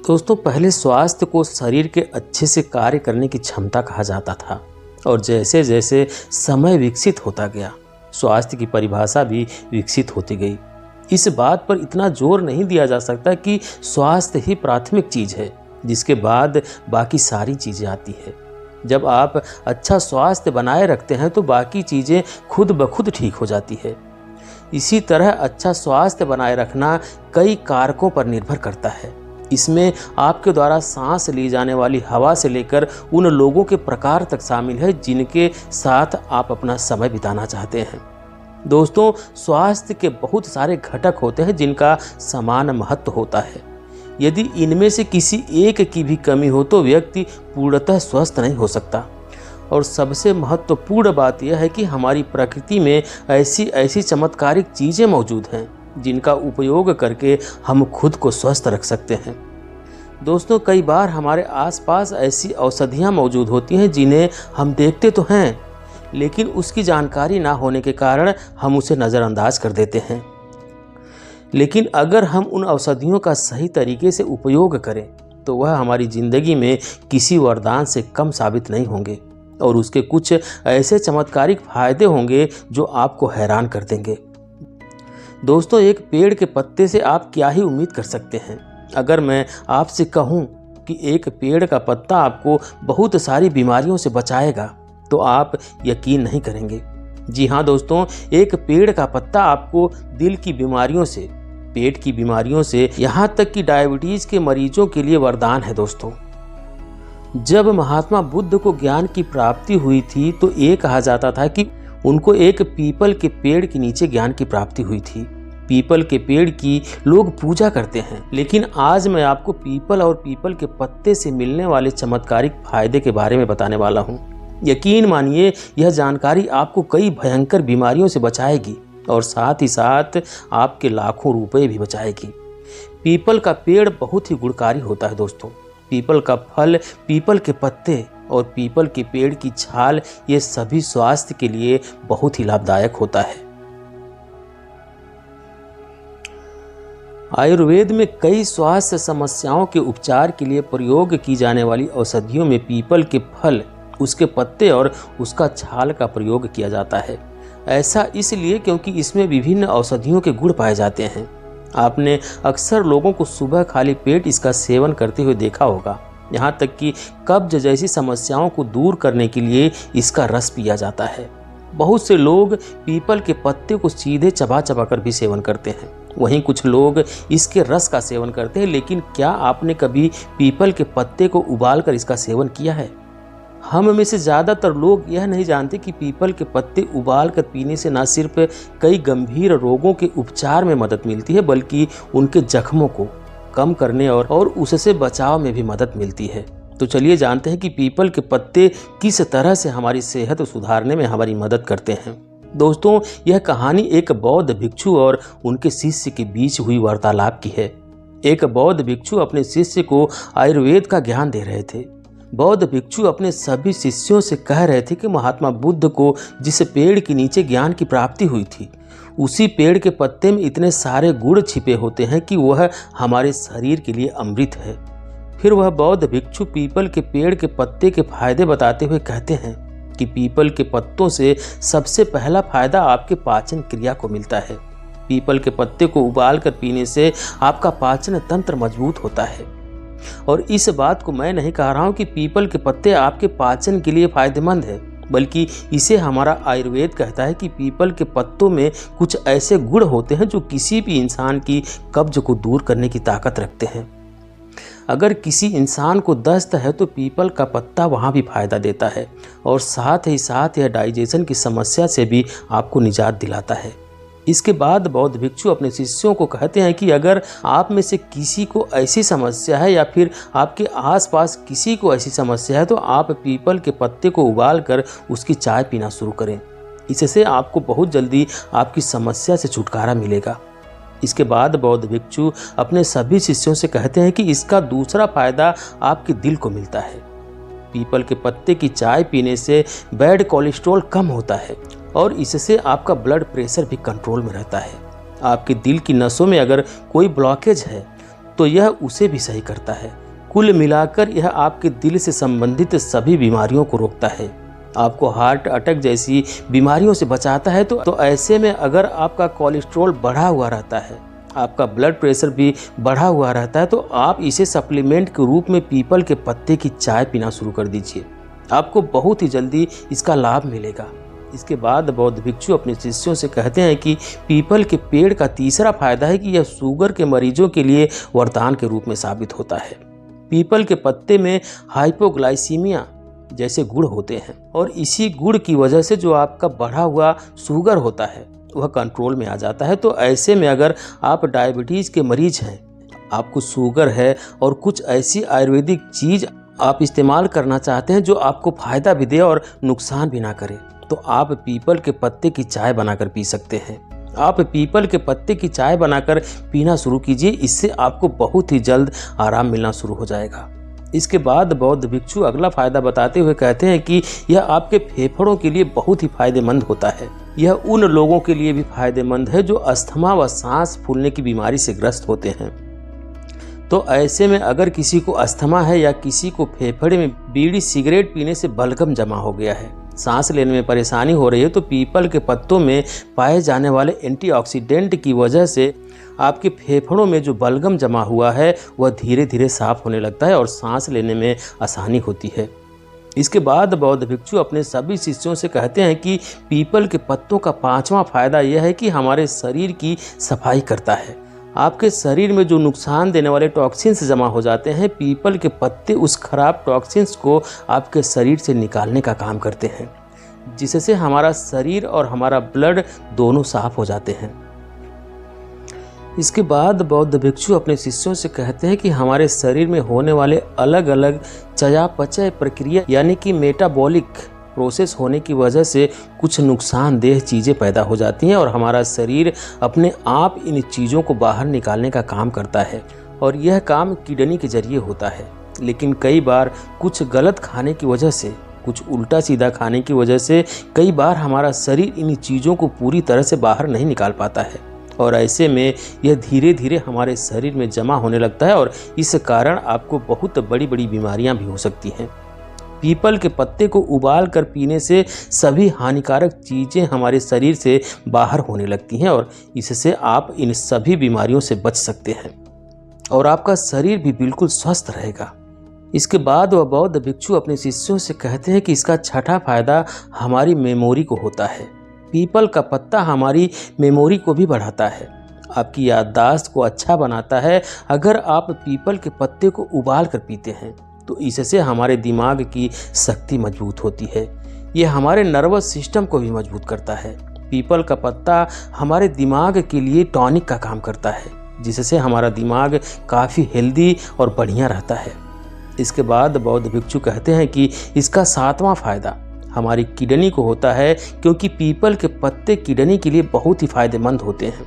दोस्तों, पहले स्वास्थ्य को शरीर के अच्छे से कार्य करने की क्षमता कहा जाता था और जैसे जैसे समय विकसित होता गया, स्वास्थ्य की परिभाषा भी विकसित होती गई। इस बात पर इतना जोर नहीं दिया जा सकता कि स्वास्थ्य ही प्राथमिक चीज़ है, जिसके बाद बाकी सारी चीज़ें आती है। जब आप अच्छा स्वास्थ्य बनाए रखते हैं तो बाकी चीज़ें खुद ब खुद ठीक हो जाती है। इसी तरह अच्छा स्वास्थ्य बनाए रखना कई कारकों पर निर्भर करता है। इसमें आपके द्वारा सांस ली जाने वाली हवा से लेकर उन लोगों के प्रकार तक शामिल है जिनके साथ आप अपना समय बिताना चाहते हैं। दोस्तों, स्वास्थ्य के बहुत सारे घटक होते हैं जिनका समान महत्व होता है। यदि इनमें से किसी एक की भी कमी हो तो व्यक्ति पूर्णतः स्वस्थ नहीं हो सकता। और सबसे महत्वपूर्ण बात यह है कि हमारी प्रकृति में ऐसी ऐसी चमत्कारिक चीज़ें मौजूद हैं जिनका उपयोग करके हम खुद को स्वस्थ रख सकते हैं। दोस्तों, कई बार हमारे आसपास ऐसी औषधियाँ मौजूद होती हैं जिन्हें हम देखते तो हैं, लेकिन उसकी जानकारी ना होने के कारण हम उसे नज़रअंदाज कर देते हैं। लेकिन अगर हम उन औषधियों का सही तरीके से उपयोग करें तो वह हमारी ज़िंदगी में किसी वरदान से कम साबित नहीं होंगे और उसके कुछ ऐसे चमत्कारिक फायदे होंगे जो आपको हैरान कर देंगे। दोस्तों, एक पेड़ के पत्ते से आप क्या ही उम्मीद कर सकते हैं। अगर मैं आपसे कहूँ कि एक पेड़ का पत्ता आपको बहुत सारी बीमारियों से बचाएगा तो आप यकीन नहीं करेंगे। जी हाँ दोस्तों, एक पेड़ का पत्ता आपको दिल की बीमारियों से, पेट की बीमारियों से, यहाँ तक कि डायबिटीज़ के मरीजों के लिए वरदान है। दोस्तों, जब महात्मा बुद्ध को ज्ञान की प्राप्ति हुई थी तो ये कहा जाता था कि उनको एक पीपल के पेड़ के नीचे ज्ञान की प्राप्ति हुई थी। पीपल के पेड़ की लोग पूजा करते हैं, लेकिन आज मैं आपको पीपल और पीपल के पत्ते से मिलने वाले चमत्कारिक फायदे के बारे में बताने वाला हूँ। यकीन मानिए, यह जानकारी आपको कई भयंकर बीमारियों से बचाएगी और साथ ही साथ आपके लाखों रुपए भी बचाएगी। पीपल का पेड़ बहुत ही गुणकारी होता है। दोस्तों, पीपल का फल, पीपल के पत्ते और पीपल के पेड़ की छाल, ये सभी स्वास्थ्य के लिए बहुत ही लाभदायक होता है। आयुर्वेद में कई स्वास्थ्य समस्याओं के उपचार के लिए प्रयोग की जाने वाली औषधियों में पीपल के फल, उसके पत्ते और उसका छाल का प्रयोग किया जाता है। ऐसा इसलिए क्योंकि इसमें विभिन्न औषधियों के गुण पाए जाते हैं। आपने अक्सर लोगों को सुबह खाली पेट इसका सेवन करते हुए देखा होगा। यहाँ तक कि कब्ज जैसी समस्याओं को दूर करने के लिए इसका रस पिया जाता है। बहुत से लोग पीपल के पत्ते को सीधे चबा चबा कर भी सेवन करते हैं। वहीं कुछ लोग इसके रस का सेवन करते हैं। लेकिन क्या आपने कभी पीपल के पत्ते को उबालकर इसका सेवन किया है? हम में से ज़्यादातर लोग यह नहीं जानते कि पीपल के पत्ते उबाल कर पीने से न सिर्फ कई गंभीर रोगों के उपचार में मदद मिलती है, बल्कि उनके जख्मों को कम करने और उससे बचाव में भी मदद मिलती है। तो चलिए जानते हैं कि पीपल के पत्ते किस तरह से हमारी सेहत सुधारने में हमारी मदद करते हैं। दोस्तों, यह कहानी एक बौद्ध भिक्षु और उनके शिष्य के बीच हुई वार्तालाप की है। एक बौद्ध भिक्षु अपने शिष्य को आयुर्वेद का ज्ञान दे रहे थे। बौद्ध भिक्षु अपने सभी शिष्यों से कह रहे थे कि महात्मा बुद्ध को जिस पेड़ के नीचे ज्ञान की प्राप्ति हुई थी, उसी पेड़ के पत्ते में इतने सारे गुण छिपे होते हैं कि वह हमारे शरीर के लिए अमृत है। फिर वह बौद्ध भिक्षु पीपल के पेड़ के पत्ते के फायदे बताते हुए कहते हैं कि पीपल के पत्तों से सबसे पहला फायदा आपके पाचन क्रिया को मिलता है। पीपल के पत्ते को उबाल कर पीने से आपका पाचन तंत्र मजबूत होता है। और इस बात को मैं नहीं कह रहा हूँ कि पीपल के पत्ते आपके पाचन के लिए फायदेमंद है, बल्कि इसे हमारा आयुर्वेद कहता है कि पीपल के पत्तों में कुछ ऐसे गुण होते हैं जो किसी भी इंसान की कब्ज को दूर करने की ताकत रखते हैं। अगर किसी इंसान को दस्त है तो पीपल का पत्ता वहाँ भी फायदा देता है और साथ ही साथ यह डाइजेशन की समस्या से भी आपको निजात दिलाता है। इसके बाद बौद्ध भिक्षु अपने शिष्यों को कहते हैं कि अगर आप में से किसी को ऐसी समस्या है या फिर आपके आसपास किसी को ऐसी समस्या है तो आप पीपल के पत्ते को उबाल कर उसकी चाय पीना शुरू करें। इससे आपको बहुत जल्दी आपकी समस्या से छुटकारा मिलेगा। इसके बाद बौद्ध भिक्षु अपने सभी शिष्यों से कहते हैं कि इसका दूसरा फायदा आपके दिल को मिलता है। पीपल के पत्ते की चाय पीने से बैड कोलेस्ट्रॉल कम होता है और इससे आपका ब्लड प्रेशर भी कंट्रोल में रहता है। आपके दिल की नसों में अगर कोई ब्लॉकेज है तो यह उसे भी सही करता है। कुल मिलाकर यह आपके दिल से संबंधित सभी बीमारियों को रोकता है, आपको हार्ट अटैक जैसी बीमारियों से बचाता है। तो ऐसे में अगर आपका कोलेस्ट्रॉल बढ़ा हुआ रहता है, आपका ब्लड प्रेशर भी बढ़ा हुआ रहता है, तो आप इसे सप्लीमेंट के रूप में पीपल के पत्ते की चाय पीना शुरू कर दीजिए। आपको बहुत ही जल्दी इसका लाभ मिलेगा। इसके बाद बौद्ध भिक्षु अपने शिष्यों से कहते हैं कि पीपल के पेड़ का तीसरा फायदा है कि यह शुगर के मरीजों के लिए वरदान के रूप में साबित होता है। पीपल के पत्ते में हाइपोग्लाइसीमिया जैसे गुण होते हैं और इसी गुण की वजह से जो आपका बढ़ा हुआ शुगर होता है वह कंट्रोल में आ जाता है। तो ऐसे में अगर आप डायबिटीज़ के मरीज हैं, आपको शुगर है और कुछ ऐसी आयुर्वेदिक चीज़ आप इस्तेमाल करना चाहते हैं जो आपको फ़ायदा भी दे और नुकसान भी ना करे, तो आप पीपल के पत्ते की चाय बनाकर पी सकते हैं। आप पीपल के पत्ते की चाय बनाकर पीना शुरू कीजिए, इससे आपको बहुत ही जल्द आराम मिलना शुरू हो जाएगा। इसके बाद बौद्ध भिक्षु अगला फायदा बताते हुए कहते हैं कि यह आपके फेफड़ों के लिए बहुत ही फायदेमंद होता है। यह उन लोगों के लिए भी फायदेमंद है जो अस्थमा व सांस फूलने की बीमारी से ग्रस्त होते हैं। तो ऐसे में अगर किसी को अस्थमा है या किसी को फेफड़े में बीड़ी सिगरेट पीने से बलगम जमा हो गया है, सांस लेने में परेशानी हो रही है, तो पीपल के पत्तों में पाए जाने वाले एंटीऑक्सीडेंट की वजह से आपके फेफड़ों में जो बलगम जमा हुआ है वह धीरे धीरे साफ होने लगता है और सांस लेने में आसानी होती है। इसके बाद बौद्ध भिक्षु अपने सभी शिष्यों से कहते हैं कि पीपल के पत्तों का पांचवा फायदा यह है कि हमारे शरीर की सफाई करता है। आपके शरीर में जो नुकसान देने वाले टॉक्सिन्स जमा हो जाते हैं, पीपल के पत्ते उस खराब टॉक्सिन्स को आपके शरीर से निकालने का काम करते हैं, जिससे हमारा शरीर और हमारा ब्लड दोनों साफ हो जाते हैं। इसके बाद बौद्ध भिक्षु अपने शिष्यों से कहते हैं कि हमारे शरीर में होने वाले अलग अलग चयापचय प्रक्रिया यानी कि मेटाबॉलिक प्रोसेस होने की वजह से कुछ नुकसानदेह चीज़ें पैदा हो जाती हैं और हमारा शरीर अपने आप इन चीज़ों को बाहर निकालने का काम करता है और यह काम किडनी के जरिए होता है। लेकिन कई बार कुछ गलत खाने की वजह से, कुछ उल्टा सीधा खाने की वजह से कई बार हमारा शरीर इन चीज़ों को पूरी तरह से बाहर नहीं निकाल पाता है और ऐसे में यह धीरे धीरे हमारे शरीर में जमा होने लगता है और इस कारण आपको बहुत बड़ी बड़ी बीमारियां भी हो सकती हैं। पीपल के पत्ते को उबाल कर पीने से सभी हानिकारक चीज़ें हमारे शरीर से बाहर होने लगती हैं और इससे आप इन सभी बीमारियों से बच सकते हैं और आपका शरीर भी बिल्कुल स्वस्थ रहेगा। इसके बाद वह बौद्ध भिक्षु अपने शिष्यों से कहते हैं कि इसका छठा फायदा हमारी मेमोरी को होता है। पीपल का पत्ता हमारी मेमोरी को भी बढ़ाता है, आपकी याददाश्त को अच्छा बनाता है। अगर आप पीपल के पत्ते को उबाल कर पीते हैं तो इससे हमारे दिमाग की शक्ति मजबूत होती है। यह हमारे नर्वस सिस्टम को भी मजबूत करता है। पीपल का पत्ता हमारे दिमाग के लिए टॉनिक का काम करता है, जिससे हमारा दिमाग काफ़ी हेल्दी और बढ़िया रहता है। इसके बाद बौद्ध भिक्षु कहते हैं कि इसका सातवां फायदा हमारी किडनी को होता है, क्योंकि पीपल के पत्ते किडनी के लिए बहुत ही फायदेमंद होते हैं।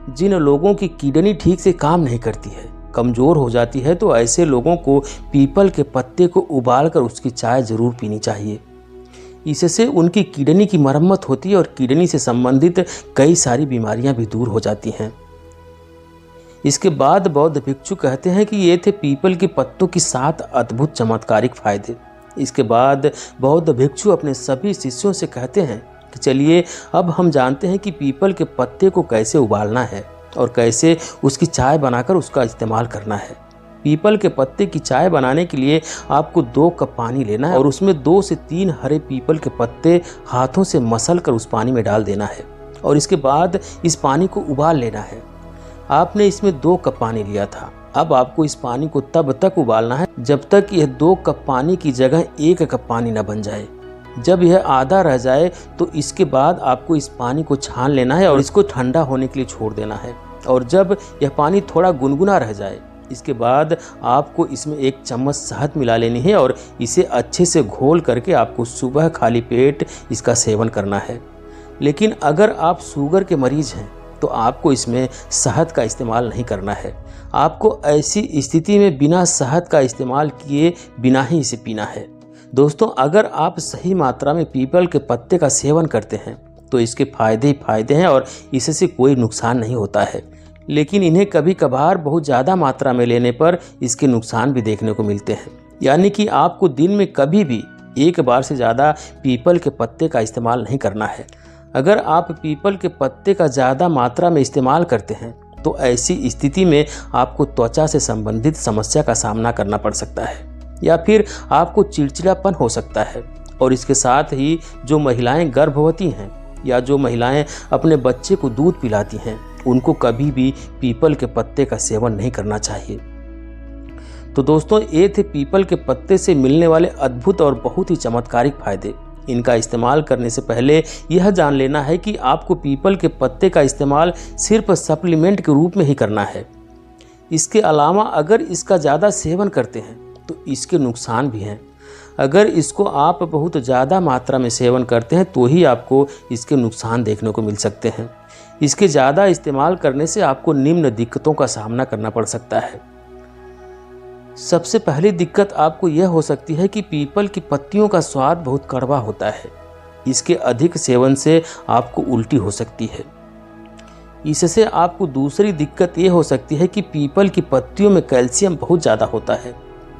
जिन लोगों की किडनी ठीक से काम नहीं करती है, कमज़ोर हो जाती है, तो ऐसे लोगों को पीपल के पत्ते को उबालकर उसकी चाय ज़रूर पीनी चाहिए। इससे उनकी किडनी की मरम्मत होती है और किडनी से संबंधित कई सारी बीमारियां भी दूर हो जाती हैं। इसके बाद बौद्ध भिक्षु कहते हैं कि ये थे पीपल के पत्तों की 7 अद्भुत चमत्कारिक फायदे। इसके बाद बौद्ध भिक्षु अपने सभी शिष्यों से कहते हैं कि चलिए अब हम जानते हैं कि पीपल के पत्ते को कैसे उबालना है और कैसे उसकी चाय बनाकर उसका इस्तेमाल करना है। पीपल के पत्ते की चाय बनाने के लिए आपको 2 कप पानी लेना है और उसमें 2 से 3 हरे पीपल के पत्ते हाथों से मसल कर उस पानी में डाल देना है और इसके बाद इस पानी को उबाल लेना है। आपने इसमें 2 कप पानी लिया था, अब आपको इस पानी को तब तक उबालना है जब तक यह 2 कप पानी की जगह 1 कप पानी न बन जाए। जब यह आधा रह जाए तो इसके बाद आपको इस पानी को छान लेना है और इसको ठंडा होने के लिए छोड़ देना है। और जब यह पानी थोड़ा गुनगुना रह जाए, इसके बाद आपको इसमें 1 चम्मच शहद मिला लेनी है और इसे अच्छे से घोल करके आपको सुबह खाली पेट इसका सेवन करना है। लेकिन अगर आप शुगर के मरीज हैं तो आपको इसमें शहद का इस्तेमाल नहीं करना है। आपको ऐसी स्थिति में बिना शहद का इस्तेमाल किए बिना ही इसे पीना है। दोस्तों, अगर आप सही मात्रा में पीपल के पत्ते का सेवन करते हैं तो इसके फायदे ही फायदे हैं और इससे कोई नुकसान नहीं होता है। लेकिन इन्हें कभी कभार बहुत ज़्यादा मात्रा में लेने पर इसके नुकसान भी देखने को मिलते हैं। यानी कि आपको दिन में कभी भी एक बार से ज़्यादा पीपल के पत्ते का इस्तेमाल नहीं करना है। अगर आप पीपल के पत्ते का ज़्यादा मात्रा में इस्तेमाल करते हैं तो ऐसी स्थिति में आपको त्वचा से संबंधित समस्या का सामना करना पड़ सकता है या फिर आपको चिड़चिड़ापन हो सकता है। और इसके साथ ही जो महिलाएं गर्भवती हैं या जो महिलाएं अपने बच्चे को दूध पिलाती हैं, उनको कभी भी पीपल के पत्ते का सेवन नहीं करना चाहिए। तो दोस्तों, ये थे पीपल के पत्ते से मिलने वाले अद्भुत और बहुत ही चमत्कारिक फायदे। इनका इस्तेमाल करने से पहले यह जान लेना है कि आपको पीपल के पत्ते का इस्तेमाल सिर्फ सप्लीमेंट के रूप में ही करना है। इसके अलावा अगर इसका ज़्यादा सेवन करते हैं तो इसके नुकसान भी हैं। अगर इसको आप बहुत ज़्यादा मात्रा में सेवन करते हैं तो ही आपको इसके नुकसान देखने को मिल सकते हैं। इसके ज़्यादा इस्तेमाल करने से आपको निम्न दिक्कतों का सामना करना पड़ सकता है। सबसे पहली दिक्कत आपको यह हो सकती है कि पीपल की पत्तियों का स्वाद बहुत कड़वा होता है। इसके अधिक सेवन से आपको उल्टी हो सकती है। इससे आपको दूसरी दिक्कत ये हो सकती है कि पीपल की पत्तियों में कैल्शियम बहुत ज़्यादा होता है।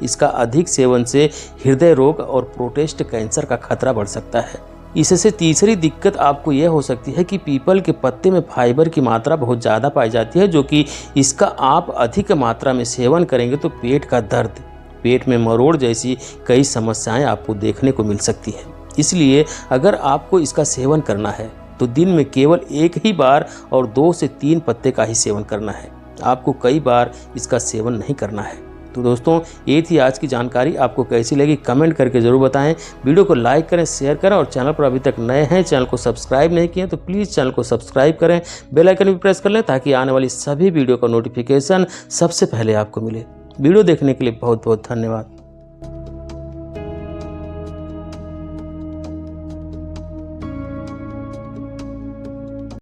इसका अधिक सेवन से हृदय रोग और प्रोस्टेट कैंसर का खतरा बढ़ सकता है। इससे तीसरी दिक्कत आपको यह हो सकती है कि पीपल के पत्ते में फाइबर की मात्रा बहुत ज़्यादा पाई जाती है, जो कि इसका आप अधिक मात्रा में सेवन करेंगे तो पेट का दर्द, पेट में मरोड़ जैसी कई समस्याएं आपको देखने को मिल सकती है। इसलिए अगर आपको इसका सेवन करना है तो दिन में केवल एक ही बार और 2 से 3 पत्ते का ही सेवन करना है। आपको कई बार इसका सेवन नहीं करना है। तो दोस्तों, ये थी आज की जानकारी। आपको कैसी लगी कमेंट करके ज़रूर बताएं। वीडियो को लाइक करें, शेयर करें और चैनल पर अभी तक नए हैं, चैनल को सब्सक्राइब नहीं किए तो प्लीज़ चैनल को सब्सक्राइब करें, बेल आइकन भी प्रेस कर लें ताकि आने वाली सभी वीडियो का नोटिफिकेशन सबसे पहले आपको मिले। वीडियो देखने के लिए बहुत बहुत धन्यवाद।